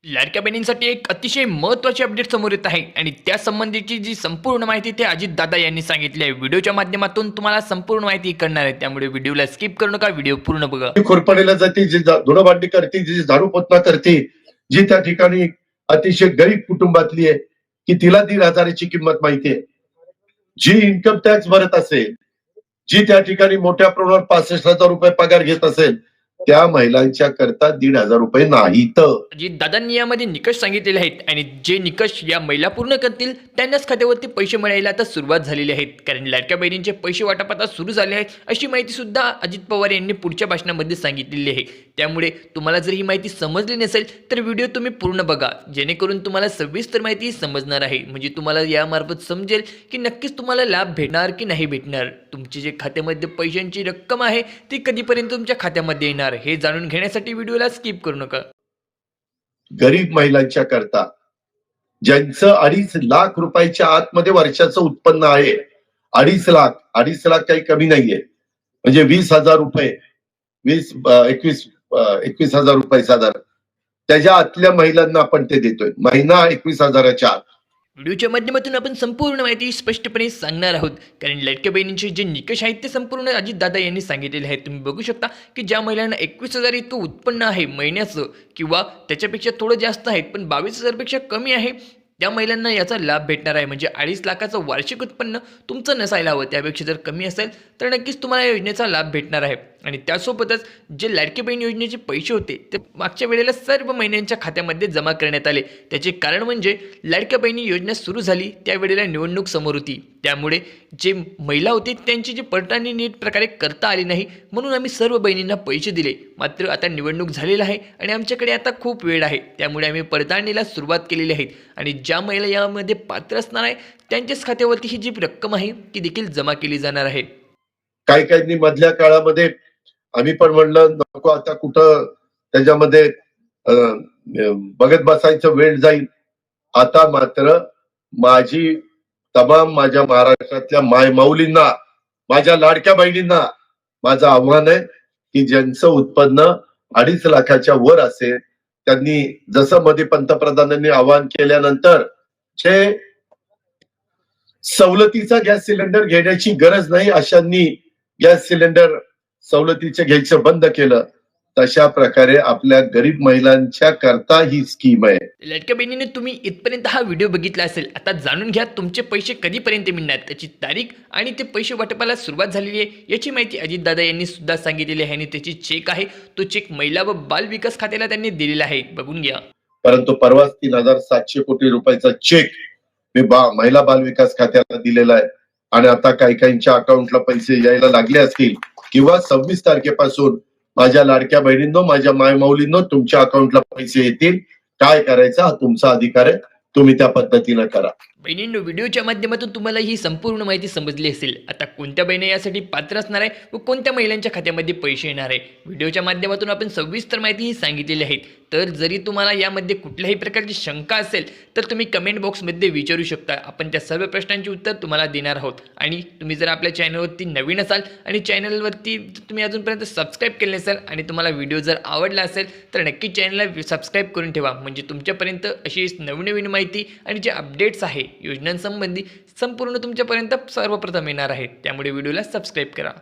लाडक्या बहिणींसाठी एक अतिशय महत्त्वाची अपडेट समोर येत आहे आणि त्या संबंधीची जी संपूर्ण माहिती ते अजितदादा यांनी सांगितली आहे. व्हिडिओच्या माध्यमातून तुम्हाला संपूर्ण माहिती कळणार आहे, त्यामुळे व्हिडिओला स्किप करू नका, व्हिडिओ पूर्ण बघा. खुरपणीला जाते, जी धुणं भांडी करते, जी झाडू पोतना करते, जी त्या ठिकाणी अतिशय गरीब कुटुंबातली आहे, की तिला 1,500ची किंमत माहितीये, जी इन्कम टॅक्स भरत असेल, जी त्या ठिकाणी मोठ्या प्रमाणात 65,000 रुपये पगार घेत असेल, त्या महिलांच्या करता 1,500 रुपये नाहीत. दादांनी यामध्ये निकष सांगितलेले आहेत आणि जे निकष या महिला पूर्ण करतील त्यांनाच खात्यावरती पैसे मिळायला आता सुरुवात झालेली आहेत. कारण लाडक्या बहिणींचे पैसे वाटप आता सुरू झाले आहेत, अशी माहिती सुद्धा अजित पवार यांनी पुढच्या भाषणामध्ये सांगितलेली आहे. त्यामुळे तुम्हाला जर ही माहिती समजली नसेल तर व्हिडिओ तुम्ही पूर्ण बघा, जेणेकरून तुम्हाला सविस्तर माहिती समजणार आहे. म्हणजे तुम्हाला यामार्फत समजेल की नक्कीच तुम्हाला लाभ भेटणार की नाही भेटणार. तुमची जे खात्यामध्ये पैशांची रक्कम आहे ती कधीपर्यंत तुमच्या खात्यामध्ये येणार हे जाणून घेण्यासाठी व्हिडिओला स्किप करू नका. गरीब महिलांच्या करता ज्यांचं 2.5 लाख रुपयाच्या आतमध्ये वर्षाचं उत्पन्न आहे, 2.5 लाख काही कमी नाहीये, म्हणजे 20,000 रुपये, 21,000 रुपये साधारण, त्याच्या आतल्या महिलांना आपण ते देतोय. महिना 21,000च्या आत. व्हिडिओच्या माध्यमातून आपण संपूर्ण माहिती स्पष्टपणे सांगणार आहोत. कारण लाडक्या बहिणींचे जे निकष आहेत ते संपूर्ण अजितदादा यांनी सांगितलेले आहेत. तुम्ही बघू शकता की ज्या महिलांना 21,000 इतकं उत्पन्न आहे महिन्याचं किंवा त्याच्यापेक्षा थोडं जास्त आहेत पण 22,000 पेक्षा कमी आहे, त्या महिलांना याचा लाभ भेटणार आहे. म्हणजे 2.5 लाखाचं वार्षिक उत्पन्न तुमचं नसायला हवं, त्यापेक्षा जर कमी असेल तर नक्कीच तुम्हाला या योजनेचा लाभ भेटणार आहे. आणि त्यासोबतच जे लाडकी बहीण योजनेचे पैसे होते ते मागच्या वेळेला सर्व महिन्यांच्या खात्यामध्ये जमा करण्यात आले. त्याचे कारण म्हणजे लाडक्या बहिणी योजना सुरू झाली त्यावेळेला निवडणूक समोर होती, त्यामुळे जे महिला होती त्यांची जी पडताळणी नीट प्रकारे करता आली नाही, म्हणून आम्ही सर्व बहिणींना पैसे दिले. मात्र आता निवडणूक झालेली आहे आणि आमच्याकडे आता खूप वेळ आहे, त्यामुळे आम्ही पडताळणीला सुरुवात केलेली आहे आणि ज्या महिला यामध्ये पात्र असणार आहे त्यांच्याच खात्यावरती ही जी रक्कम आहे ती देखील जमा केली जाणार आहे. काही काहींनी मधल्या काळामध्ये आम्ही पण म्हणलं नको आता कुठं त्याच्यामध्ये बघत बसायचं, वेळ जाईल. आता मात्र माझी तमाम माझ्या महाराष्ट्रातल्या मायमाऊलींना, माझ्या लाडक्या बहिणींना माझं आव्हान आहे की ज्यांचं उत्पन्न 2.5 लाखाच्या वर असेल त्यांनी, जसं मध्ये पंतप्रधानांनी आवाहन केल्यानंतर जे सवलतीचा गॅस सिलेंडर घेण्याची गरज नाही अशांनी गॅस सिलेंडर सवलतीचे घ्यायचं बंद केलं, तशा प्रकारे आपल्या गरीब महिलांच्या करता ही स्कीम आहे. लाडक्या बहिणीने तुम्ही इथपर्यंत हा व्हिडिओ बघितला असेल, आता जाणून घ्या तुमचे पैसे कधीपर्यंत मिळणार, त्याची तारीख आणि ते पैसे वाटपाला सुरुवात झालेली आहे याची माहिती अजितदादा यांनी सुद्धा सांगितलेली आहे. आणि त्याची चेक आहे तो चेक महिला व बाल विकास खात्याला त्यांनी दिलेला आहे, बघून घ्या. परंतु परवाच 3,700 कोटी रुपयाचा चेक मी महिला बाल विकास खात्याला दिलेला आहे आणि आता काही काहींच्या अकाउंटला पैसे यायला लागले असतील किंवा 26 तारखेपासून माझ्या लाडक्या बहिणींनो, माझ्या मायमाऊलींनो, तुमच्या अकाउंटला पैसे येतील. काय करायचा हा तुमचा अधिकार आहे, तुम्ही त्या पद्धतीनं करा. बहिणींनो, व्हिडिओच्या माध्यमातून तुम्हाला ही संपूर्ण माहिती समजली असेल. आता कोणत्या बहिणी यासाठी पात्र असणार आहे व कोणत्या महिलांच्या खात्यामध्ये पैसे येणार आहे, व्हिडिओच्या माध्यमातून आपण सविस्तर माहिती ही सांगितलेली आहे. तर जरी तुम्हाला यामध्ये कुठल्याही प्रकारची शंका असेल तर तुम्ही कमेंट बॉक्समध्ये विचारू शकता, आपण त्या सर्व प्रश्नांची उत्तर तुम्हाला देणार आहोत. आणि तुम्ही जर आपल्या चॅनलवरती नवीन असाल आणि चॅनलवरती तुम्ही अजूनपर्यंत सबस्क्राईब केले नसेल आणि तुम्हाला व्हिडिओ जर आवडला असेल तर नक्की चॅनलला सबस्क्राईब करून ठेवा, म्हणजे तुमच्यापर्यंत अशी नवनवीन माहिती आणि जे अपडेट्स आहे योजनांसंबंधी संपूर्ण तुमच्यापर्यंत सर्वप्रथम येणार आहेत. त्यामुळे व्हिडिओला सबस्क्राईब करा.